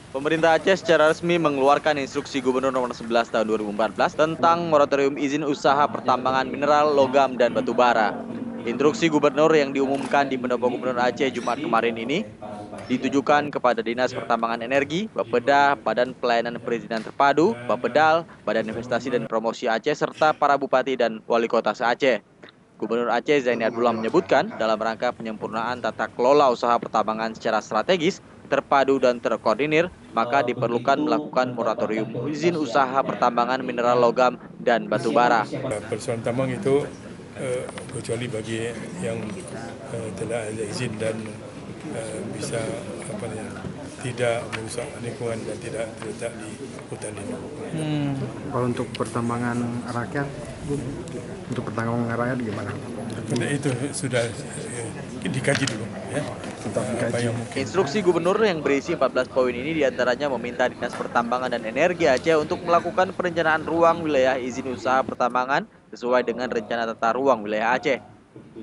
Pemerintah Aceh secara resmi mengeluarkan Instruksi Gubernur Nomor 11 Tahun 2014 tentang moratorium izin usaha pertambangan mineral, logam, dan batu bara. Instruksi Gubernur yang diumumkan di Pendopo Gubernur Aceh Jumat kemarin ini ditujukan kepada Dinas Pertambangan Energi, Bapeda, Badan Pelayanan Perizinan Terpadu, Bapedal, Badan Investasi dan Promosi Aceh, serta para bupati dan wali kota se-Aceh. Gubernur Aceh Zaini Abdullah menyebutkan dalam rangka penyempurnaan tata kelola usaha pertambangan secara strategis, terpadu dan terkoordinir, maka diperlukan melakukan moratorium izin usaha pertambangan mineral logam dan batu bara. Persoalan tambang itu kecuali bagi yang telah ada izin dan bisa tidak merusak lingkungan dan tidak terletak di hutan lindung. Kalau untuk pertambangan rakyat, untuk pertambangan rakyat gimana? Itu sudah dikaji dulu, ya. Apa yang mungkin. Instruksi gubernur yang berisi 14 poin ini diantaranya meminta Dinas Pertambangan dan Energi Aceh untuk melakukan perencanaan ruang wilayah izin usaha pertambangan sesuai dengan rencana tata ruang wilayah Aceh.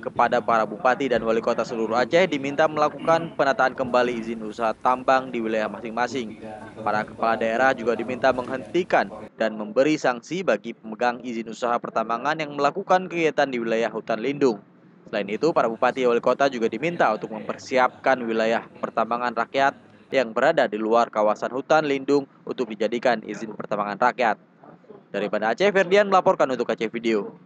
Kepada para bupati dan wali kota seluruh Aceh diminta melakukan penataan kembali izin usaha tambang di wilayah masing-masing. Para kepala daerah juga diminta menghentikan dan memberi sanksi bagi pemegang izin usaha pertambangan yang melakukan kegiatan di wilayah hutan lindung. Selain itu, para bupati dan wali kota juga diminta untuk mempersiapkan wilayah pertambangan rakyat yang berada di luar kawasan hutan lindung untuk dijadikan izin pertambangan rakyat. Dari Banda Aceh, Ferdian melaporkan untuk Aceh Video.